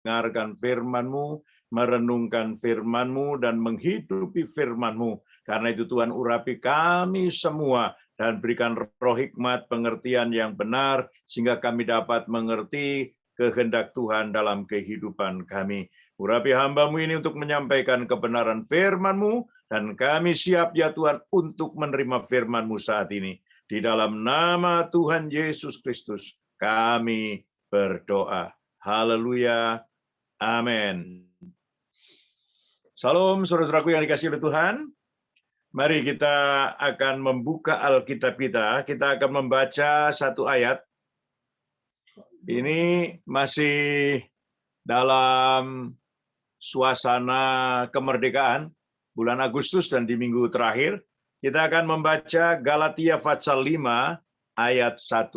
mendengarkan firman-Mu, merenungkan firman-Mu, dan menghidupi firman-Mu. Karena itu Tuhan, urapi kami semua dan berikan roh hikmat pengertian yang benar, sehingga kami dapat mengerti kehendak Tuhan dalam kehidupan kami. Urapi hamba-Mu ini untuk menyampaikan kebenaran firman-Mu, dan kami siap ya Tuhan untuk menerima firman-Mu saat ini. Di dalam nama Tuhan Yesus Kristus, kami berdoa. Haleluya. Amin. Salam, saudara-saudaraku yang dikasihi oleh Tuhan. Mari kita akan membuka Alkitab kita. Kita akan membaca satu ayat. Ini masih dalam suasana kemerdekaan, bulan Agustus dan di minggu terakhir. Kita akan membaca Galatia pasal 5 ayat 1.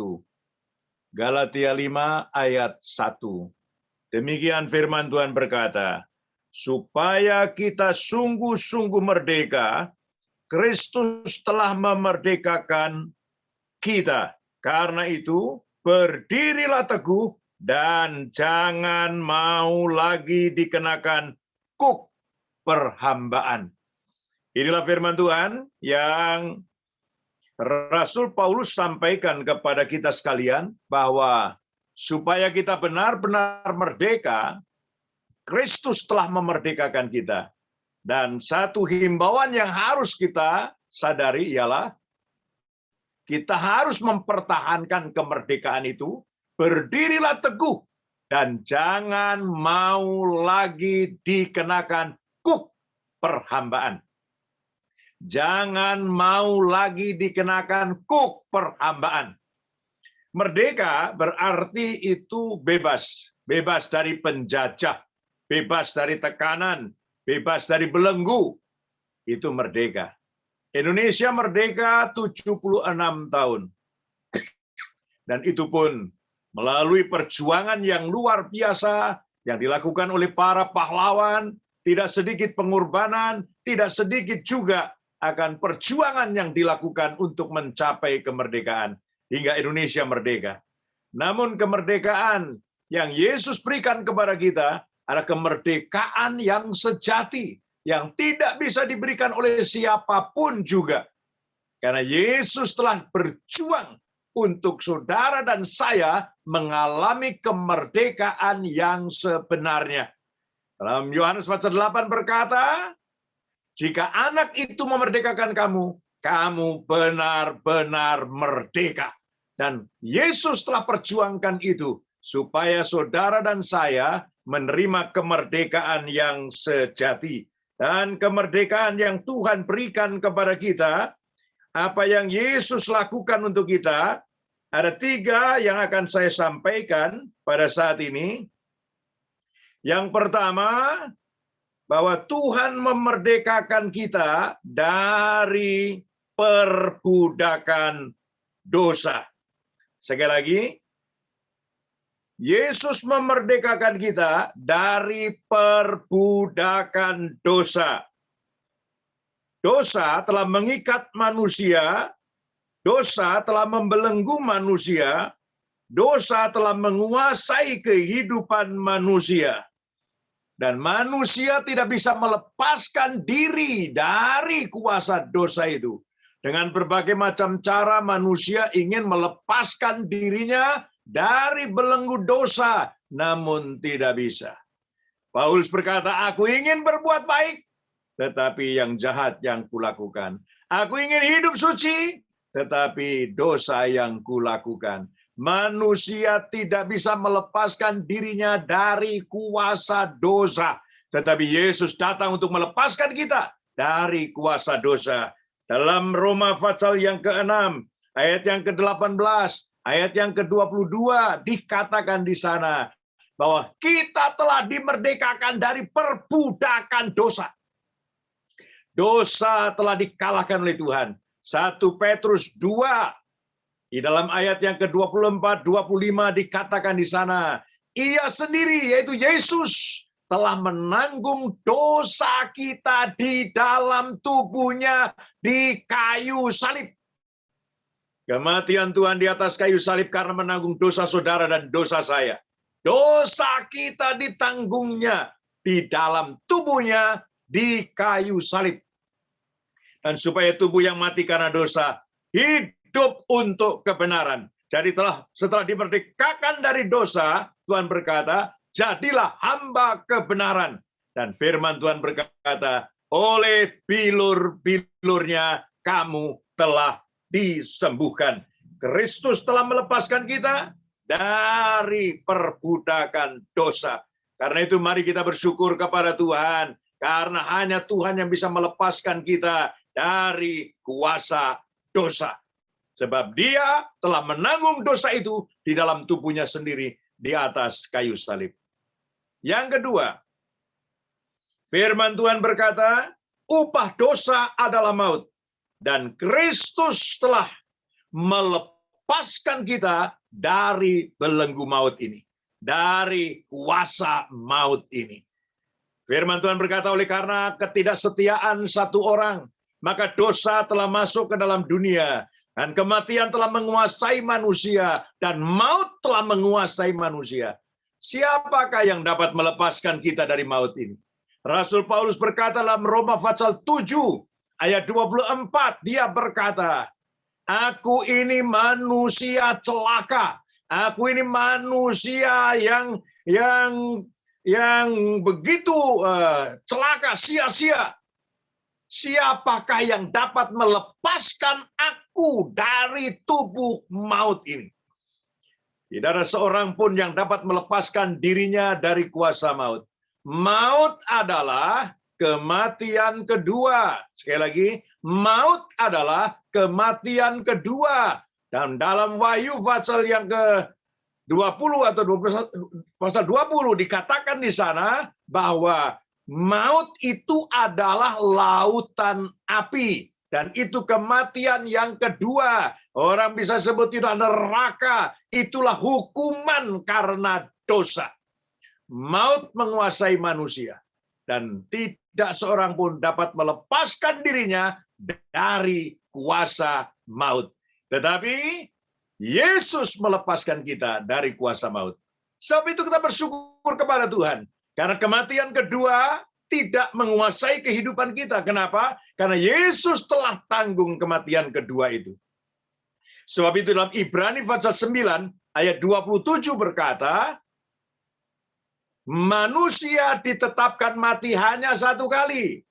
Galatia 5 ayat 1. Demikian firman Tuhan berkata, supaya kita sungguh-sungguh merdeka, Kristus telah memerdekakan kita. Karena itu, berdirilah teguh dan jangan mau lagi dikenakan kuk perhambaan. Inilah firman Tuhan yang Rasul Paulus sampaikan kepada kita sekalian, bahwa supaya kita benar-benar merdeka, Kristus telah memerdekakan kita. Dan satu himbauan yang harus kita sadari ialah kita harus mempertahankan kemerdekaan itu, berdirilah teguh, dan jangan mau lagi dikenakan kuk perhambaan. Jangan mau lagi dikenakan kuk perhambaan. Merdeka berarti itu bebas. Bebas dari penjajah, bebas dari tekanan, bebas dari belenggu. Itu merdeka. Indonesia merdeka 76 tahun. Dan itu pun melalui perjuangan yang luar biasa yang dilakukan oleh para pahlawan, tidak sedikit pengorbanan, tidak sedikit juga akan perjuangan yang dilakukan untuk mencapai kemerdekaan hingga Indonesia merdeka. Namun kemerdekaan yang Yesus berikan kepada kita adalah kemerdekaan yang sejati, yang tidak bisa diberikan oleh siapapun juga. Karena Yesus telah berjuang untuk saudara dan saya mengalami kemerdekaan yang sebenarnya. Dalam Yohanes pasal 8 berkata, jika anak itu memerdekakan kamu, kamu benar-benar merdeka. Dan Yesus telah perjuangkan itu, supaya saudara dan saya menerima kemerdekaan yang sejati. Dan kemerdekaan yang Tuhan berikan kepada kita, apa yang Yesus lakukan untuk kita, ada 3 yang akan saya sampaikan pada saat ini. Yang pertama, bahwa Tuhan memerdekakan kita dari perbudakan dosa. Sekali lagi, Yesus memerdekakan kita dari perbudakan dosa. Dosa telah mengikat manusia, dosa telah membelenggu manusia, dosa telah menguasai kehidupan manusia. Dan manusia tidak bisa melepaskan diri dari kuasa dosa itu. Dengan berbagai macam cara manusia ingin melepaskan dirinya dari belenggu dosa, namun tidak bisa. Paulus berkata, aku ingin berbuat baik, tetapi yang jahat yang kulakukan. Aku ingin hidup suci, tetapi dosa yang kulakukan. Manusia tidak bisa melepaskan dirinya dari kuasa dosa. Tetapi Yesus datang untuk melepaskan kita dari kuasa dosa. Dalam Roma pasal yang ke-6, ayat yang ke-18, ayat yang ke-22, dikatakan di sana bahwa kita telah dimerdekakan dari perbudakan dosa. Dosa telah dikalahkan oleh Tuhan. 1 Petrus 2, di dalam ayat yang ke-24, 25 dikatakan di sana, ia sendiri, yaitu Yesus, telah menanggung dosa kita di dalam tubuhnya di kayu salib. Kematian Tuhan di atas kayu salib karena menanggung dosa saudara dan dosa saya. Dosa kita ditanggungnya di dalam tubuhnya di kayu salib. Dan supaya tubuh yang mati karena dosa hidup untuk kebenaran. Jadi setelah dimerdekakan dari dosa, Tuhan berkata, jadilah hamba kebenaran. Dan firman Tuhan berkata, oleh bilur-bilurnya kamu telah disembuhkan. Kristus telah melepaskan kita dari perbudakan dosa. Karena itu mari kita bersyukur kepada Tuhan. Karena hanya Tuhan yang bisa melepaskan kita dari kuasa dosa. Sebab Dia telah menanggung dosa itu di dalam tubuhnya sendiri di atas kayu salib. Yang kedua, firman Tuhan berkata, upah dosa adalah maut. Dan Kristus telah melepaskan kita dari belenggu maut ini. Dari kuasa maut ini. Firman Tuhan berkata, oleh karena ketidaksetiaan satu orang, maka dosa telah masuk ke dalam dunia, dan kematian telah menguasai manusia, dan maut telah menguasai manusia. Siapakah yang dapat melepaskan kita dari maut ini? Rasul Paulus berkata dalam Roma pasal 7, ayat 24, dia berkata, aku ini manusia celaka, aku ini manusia yang begitu celaka, sia-sia. Siapakah yang dapat melepaskan aku dari tubuh maut ini? Tidak ada seorang pun yang dapat melepaskan dirinya dari kuasa maut. Maut adalah kematian kedua. Sekali lagi, maut adalah kematian kedua. Dan dalam Wahyu pasal yang ke-20 atau 21, pasal 20 dikatakan di sana bahwa maut itu adalah lautan api. Dan itu kematian yang kedua. Orang bisa sebut itu neraka. Itulah hukuman karena dosa. Maut menguasai manusia. Dan tidak seorang pun dapat melepaskan dirinya dari kuasa maut. Tetapi Yesus melepaskan kita dari kuasa maut. Sebab itu kita bersyukur kepada Tuhan. Karena kematian kedua tidak menguasai kehidupan kita. Kenapa? Karena Yesus telah tanggung kematian kedua itu. Sebab itu dalam Ibrani pasal 9 ayat 27 berkata, manusia ditetapkan mati hanya satu kali.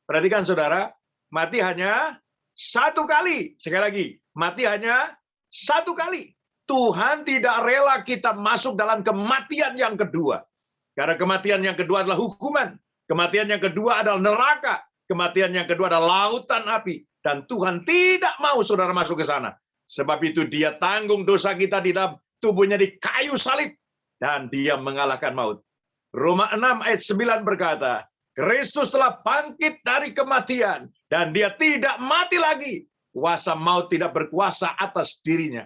Perhatikan saudara, mati hanya satu kali. Sekali lagi, mati hanya satu kali. Tuhan tidak rela kita masuk dalam kematian yang kedua. Karena kematian yang kedua adalah hukuman. Kematian yang kedua adalah neraka. Kematian yang kedua adalah lautan api. Dan Tuhan tidak mau saudara masuk ke sana. Sebab itu dia tanggung dosa kita di dalam tubuhnya di kayu salib. Dan dia mengalahkan maut. Roma 6 ayat 9 berkata, Kristus telah bangkit dari kematian. Dan dia tidak mati lagi. Kuasa maut tidak berkuasa atas dirinya.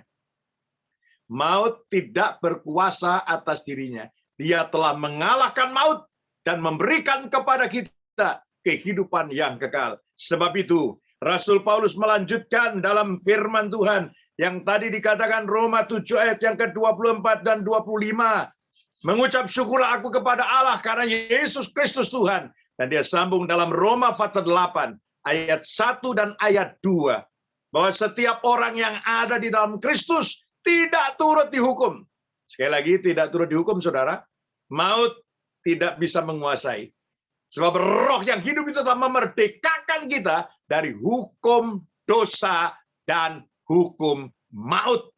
Maut tidak berkuasa atas dirinya. Dia telah mengalahkan maut dan memberikan kepada kita kehidupan yang kekal. Sebab itu, Rasul Paulus melanjutkan dalam firman Tuhan yang tadi dikatakan Roma 7 ayat yang ke-24 dan 25. Mengucap syukurlah aku kepada Allah karena Yesus Kristus Tuhan. Dan dia sambung dalam Roma pasal 8 ayat 1 dan ayat 2. Bahwa setiap orang yang ada di dalam Kristus tidak turut dihukum. Sekali lagi, tidak turut dihukum, saudara. Maut tidak bisa menguasai. Sebab roh yang hidup itu telah memerdekakan kita dari hukum dosa dan hukum maut.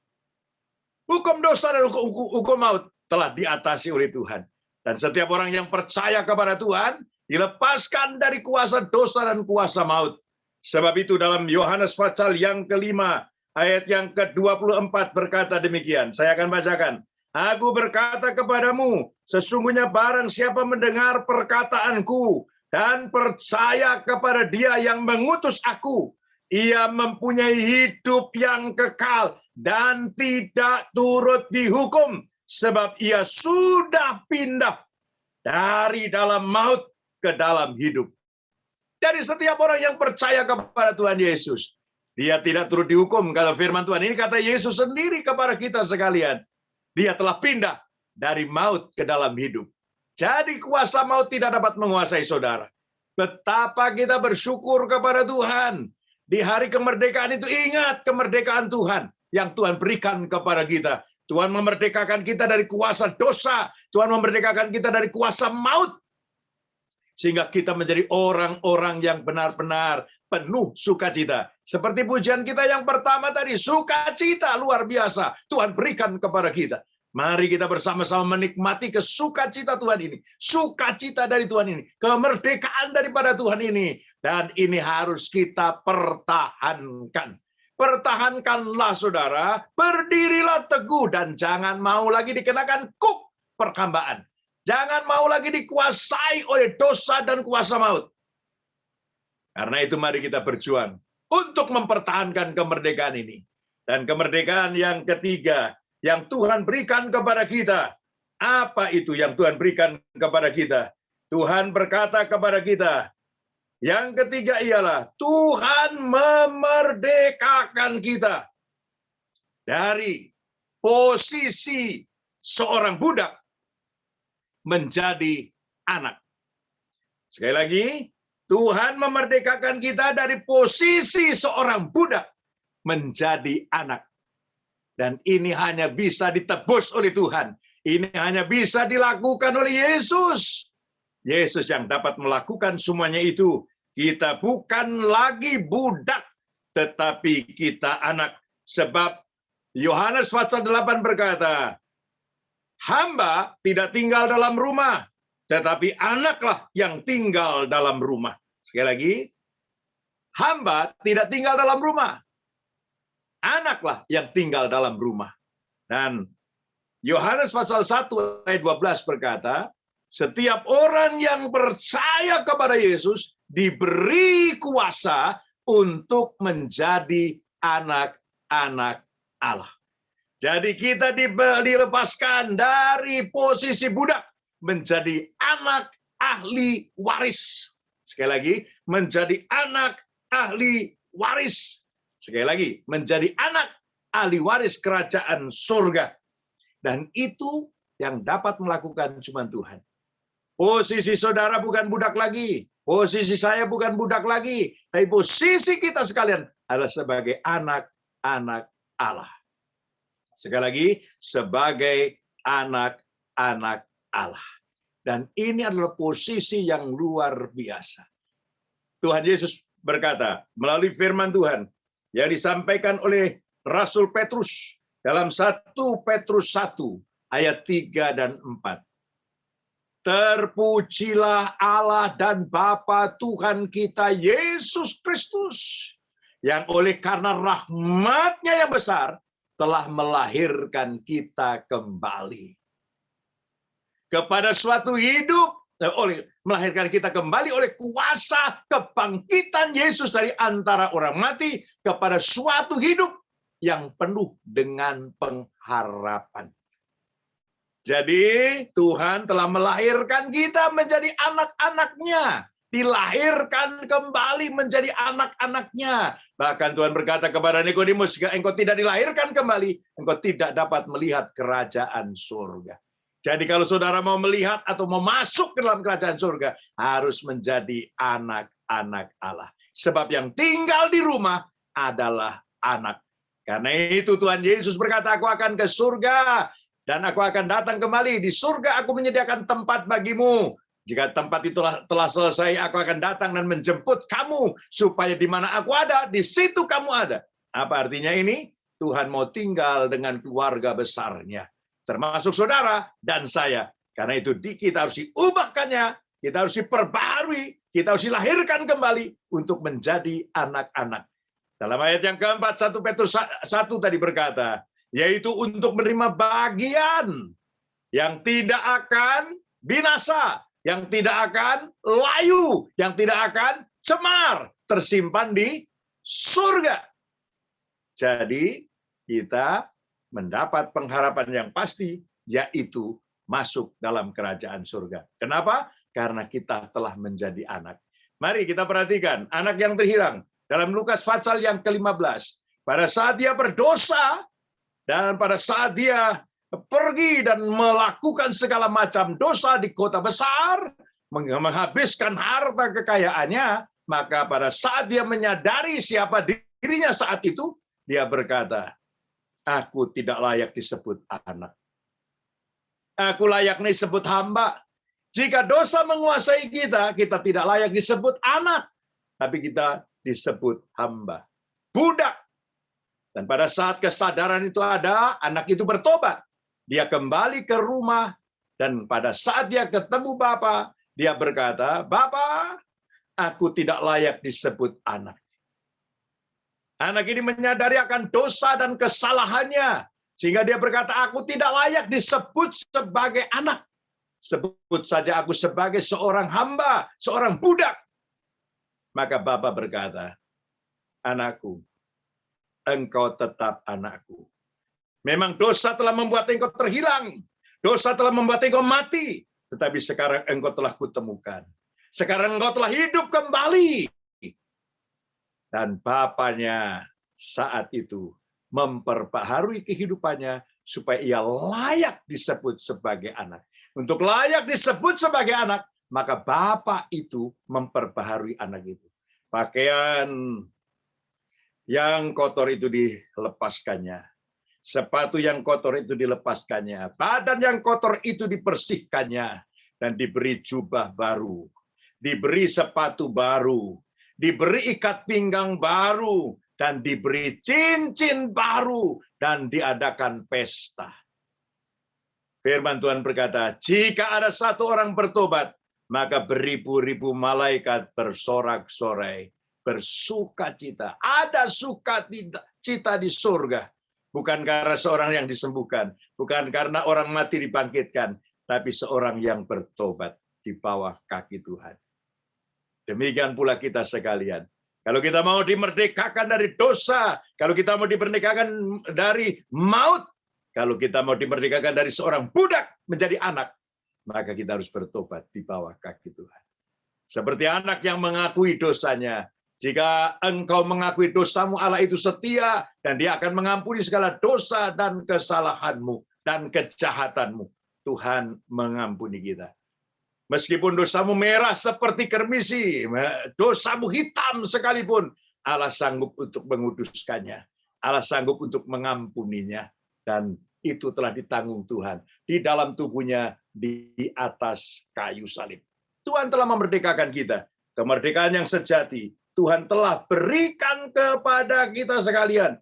Hukum dosa dan hukum maut telah diatasi oleh Tuhan. Dan setiap orang yang percaya kepada Tuhan dilepaskan dari kuasa dosa dan kuasa maut. Sebab itu dalam Yohanes pasal yang kelima, ayat yang ke-24 berkata demikian. Saya akan bacakan. Aku berkata kepadamu, sesungguhnya barang siapa mendengar perkataanku dan percaya kepada Dia yang mengutus aku, ia mempunyai hidup yang kekal dan tidak turut dihukum, sebab ia sudah pindah dari dalam maut ke dalam hidup. Jadi setiap orang yang percaya kepada Tuhan Yesus, dia tidak turut dihukum. Kalau firman Tuhan ini kata Yesus sendiri kepada kita sekalian. Dia telah pindah dari maut ke dalam hidup. Jadi kuasa maut tidak dapat menguasai saudara. Betapa kita bersyukur kepada Tuhan. Di hari kemerdekaan itu ingat kemerdekaan Tuhan yang Tuhan berikan kepada kita. Tuhan memerdekakan kita dari kuasa dosa. Tuhan memerdekakan kita dari kuasa maut. Sehingga kita menjadi orang-orang yang benar-benar penuh sukacita. Seperti pujian kita yang pertama tadi, sukacita luar biasa Tuhan berikan kepada kita. Mari kita bersama-sama menikmati kesukacita Tuhan ini. Sukacita dari Tuhan ini. Kemerdekaan daripada Tuhan ini. Dan ini harus kita pertahankan. Pertahankanlah saudara, berdirilah teguh dan jangan mau lagi dikenakan kuk perhambaan. Jangan mau lagi dikuasai oleh dosa dan kuasa maut. Karena itu mari kita berjuang untuk mempertahankan kemerdekaan ini. Dan kemerdekaan yang ketiga yang Tuhan berikan kepada kita. Apa itu yang Tuhan berikan kepada kita? Tuhan berkata kepada kita, yang ketiga ialah Tuhan memerdekakan kita dari posisi seorang budak menjadi anak. Sekali lagi, Tuhan memerdekakan kita dari posisi seorang budak menjadi anak. Dan ini hanya bisa ditebus oleh Tuhan. Ini hanya bisa dilakukan oleh Yesus. Yesus yang dapat melakukan semuanya itu. Kita bukan lagi budak, tetapi kita anak. Sebab Yohanes pasal 8 berkata, hamba tidak tinggal dalam rumah, tetapi anaklah yang tinggal dalam rumah. Sekali lagi, hamba tidak tinggal dalam rumah. Anaklah yang tinggal dalam rumah. Dan Yohanes pasal 1 ayat 12 berkata, setiap orang yang percaya kepada Yesus diberi kuasa untuk menjadi anak-anak Allah. Jadi kita dilepaskan dari posisi budak menjadi anak ahli waris. Sekali lagi, menjadi anak ahli waris. Sekali lagi, menjadi anak ahli waris kerajaan surga. Dan itu yang dapat melakukan cuma Tuhan. Posisi saudara bukan budak lagi. Posisi saya bukan budak lagi. Tapi posisi kita sekalian adalah sebagai anak-anak Allah. Sekali lagi, sebagai anak-anak Allah. Dan ini adalah posisi yang luar biasa. Tuhan Yesus berkata melalui firman Tuhan yang disampaikan oleh Rasul Petrus dalam 1 Petrus 1 ayat 3 dan 4. Terpujilah Allah dan Bapa Tuhan kita Yesus Kristus, yang oleh karena rahmat-Nya yang besar telah melahirkan kita kembali kepada suatu hidup, melahirkan kita kembali oleh kuasa kebangkitan Yesus dari antara orang mati kepada suatu hidup yang penuh dengan pengharapan. Jadi Tuhan telah melahirkan kita menjadi anak-anak-Nya, dilahirkan kembali menjadi anak-anak-Nya. Bahkan Tuhan berkata kepada Nikodemus, jika engkau tidak dilahirkan kembali, engkau tidak dapat melihat kerajaan surga. Jadi kalau saudara mau melihat atau mau masuk ke dalam kerajaan surga, harus menjadi anak-anak Allah. Sebab yang tinggal di rumah adalah anak. Karena itu Tuhan Yesus berkata, aku akan ke surga dan aku akan datang kembali. Di surga aku menyediakan tempat bagimu. Jika tempat itu telah selesai, aku akan datang dan menjemput kamu. Supaya di mana aku ada, di situ kamu ada. Apa artinya ini? Tuhan mau tinggal dengan keluarga besarnya. Termasuk saudara dan saya. Karena itu kita harus diubahkannya, kita harus diperbarui, kita harus dilahirkan kembali untuk menjadi anak-anak. Dalam ayat yang keempat, 1 Petrus 1 tadi berkata, yaitu untuk menerima bagian yang tidak akan binasa, yang tidak akan layu, yang tidak akan cemar, tersimpan di surga. Jadi kita mendapat pengharapan yang pasti, yaitu masuk dalam kerajaan surga. Kenapa? Karena kita telah menjadi anak. Mari kita perhatikan anak yang terhilang dalam Lukas pasal yang ke-15. Pada saat dia berdosa dan pada saat dia pergi dan melakukan segala macam dosa di kota besar, menghabiskan harta kekayaannya, maka pada saat dia menyadari siapa dirinya saat itu, dia berkata, aku tidak layak disebut anak. Aku layak disebut hamba. Jika dosa menguasai kita, kita tidak layak disebut anak, tapi kita disebut hamba, budak. Dan pada saat kesadaran itu ada, anak itu bertobat. Dia kembali ke rumah, dan pada saat dia ketemu Bapa, dia berkata, Bapa, aku tidak layak disebut anak. Anak ini menyadari akan dosa dan kesalahannya, sehingga dia berkata, aku tidak layak disebut sebagai anak. Sebut saja aku sebagai seorang hamba, seorang budak. Maka Bapa berkata, anakku, engkau tetap anakku. Memang dosa telah membuat engkau terhilang. Dosa telah membuat engkau mati. Tetapi sekarang engkau telah kutemukan. Sekarang engkau telah hidup kembali. Dan bapaknya saat itu memperbaharui kehidupannya supaya ia layak disebut sebagai anak. Untuk layak disebut sebagai anak, maka bapak itu memperbaharui anak itu. Pakaian yang kotor itu dilepaskannya. Sepatu yang kotor itu dilepaskannya. Badan yang kotor itu dibersihkannya. Dan diberi jubah baru. Diberi sepatu baru. Diberi ikat pinggang baru. Dan diberi cincin baru. Dan diadakan pesta. Firman Tuhan berkata, jika ada satu orang bertobat, maka beribu-ribu malaikat bersorak-sorai. Bersukacita. Ada sukacita di surga. Bukan karena seorang yang disembuhkan, bukan karena orang mati dibangkitkan, tapi seorang yang bertobat di bawah kaki Tuhan. Demikian pula kita sekalian. Kalau kita mau dimerdekakan dari dosa, kalau kita mau dimerdekakan dari maut, kalau kita mau dimerdekakan dari seorang budak menjadi anak, maka kita harus bertobat di bawah kaki Tuhan. Seperti anak yang mengakui dosanya. Jika engkau mengakui dosamu, Allah itu setia, dan dia akan mengampuni segala dosa dan kesalahanmu dan kejahatanmu. Tuhan mengampuni kita. Meskipun dosamu merah seperti kermisi, dosamu hitam sekalipun, Allah sanggup untuk menguduskannya. Allah sanggup untuk mengampuninya. Dan itu telah ditanggung Tuhan di dalam tubuhnya di atas kayu salib. Tuhan telah memerdekakan kita. Kemerdekaan yang sejati Tuhan telah berikan kepada kita sekalian.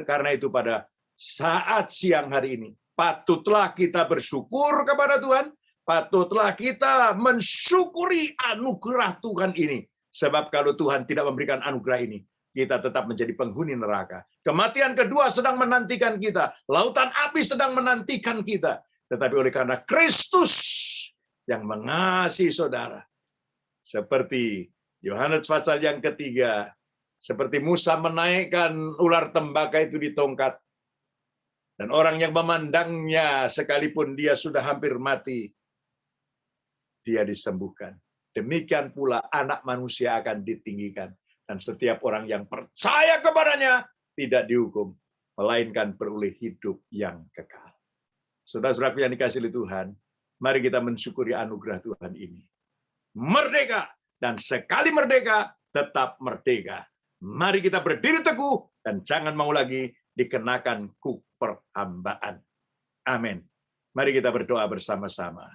Karena itu pada saat siang hari ini, patutlah kita bersyukur kepada Tuhan, patutlah kita mensyukuri anugerah Tuhan ini. Sebab kalau Tuhan tidak memberikan anugerah ini, kita tetap menjadi penghuni neraka. Kematian kedua sedang menantikan kita, lautan api sedang menantikan kita. Tetapi oleh karena Kristus yang mengasihi saudara, seperti Yohanes pasal yang ketiga, seperti Musa menaikkan ular tembaka itu di tongkat, dan orang yang memandangnya sekalipun dia sudah hampir mati, dia disembuhkan. Demikian pula anak manusia akan ditinggikan, dan setiap orang yang percaya kepadanya tidak dihukum, melainkan beroleh hidup yang kekal. Saudara-saudaraku yang dikasihi Tuhan, mari kita mensyukuri anugerah Tuhan ini. Merdeka! Dan sekali merdeka, tetap merdeka. Mari kita berdiri teguh dan jangan mau lagi dikenakan kuk perhambaan. Amin. Mari kita berdoa bersama-sama.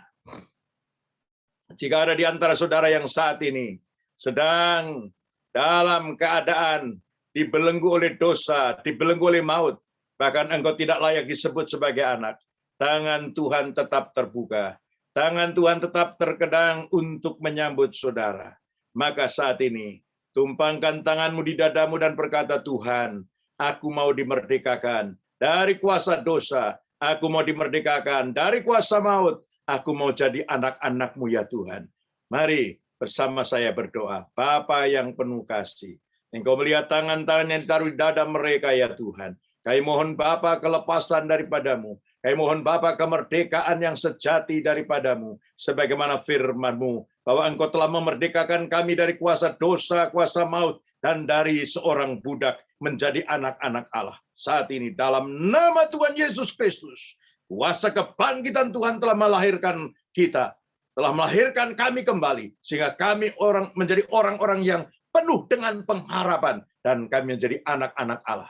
Jika ada di antara saudara yang saat ini sedang dalam keadaan dibelenggu oleh dosa, dibelenggu oleh maut, bahkan engkau tidak layak disebut sebagai anak, tangan Tuhan tetap terbuka. Tangan Tuhan tetap terkedang untuk menyambut saudara. Maka saat ini, tumpangkan tanganmu di dadamu dan berkata, Tuhan, aku mau dimerdekakan dari kuasa dosa. Aku mau dimerdekakan dari kuasa maut. Aku mau jadi anak-anak-Mu ya Tuhan. Mari bersama saya berdoa. Bapa yang penuh kasih, Engkau melihat tangan-tangan yang ditaruh di dada mereka ya Tuhan. Kami mohon Bapa kelepasan daripadamu. Kami mohon Bapa kemerdekaan yang sejati daripadamu. Sebagaimana firman-Mu, bahwa Engkau telah memerdekakan kami dari kuasa dosa, kuasa maut, dan dari seorang budak menjadi anak-anak Allah. Saat ini dalam nama Tuhan Yesus Kristus, Kuasa kebangkitan Tuhan telah melahirkan kita, telah melahirkan kami kembali, sehingga kami menjadi orang-orang yang penuh dengan pengharapan, dan kami menjadi anak-anak Allah.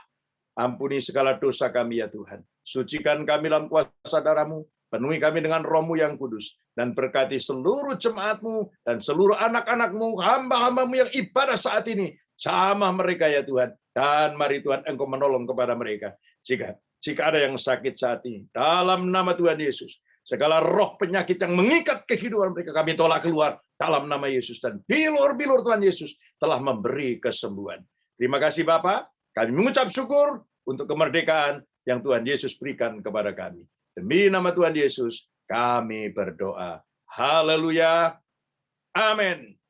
Ampuni segala dosa kami ya Tuhan. Sucikan kami dalam kuasa darah-Mu, penuhi kami dengan Roh-Mu yang kudus, dan berkati seluruh jemaat-Mu dan seluruh anak-anak-Mu, hamba-hamba-Mu yang ibadah saat ini. Jamah mereka ya Tuhan, dan mari Tuhan Engkau menolong kepada mereka. Jika ada yang sakit saat ini, dalam nama Tuhan Yesus, segala roh penyakit yang mengikat kehidupan mereka, kami tolak keluar dalam nama Yesus. Dan bilur-bilur Tuhan Yesus telah memberi kesembuhan. Terima kasih Bapa. Kami mengucap syukur untuk kemerdekaan yang Tuhan Yesus berikan kepada kami. Demi nama Tuhan Yesus, kami berdoa. Haleluya. Amin.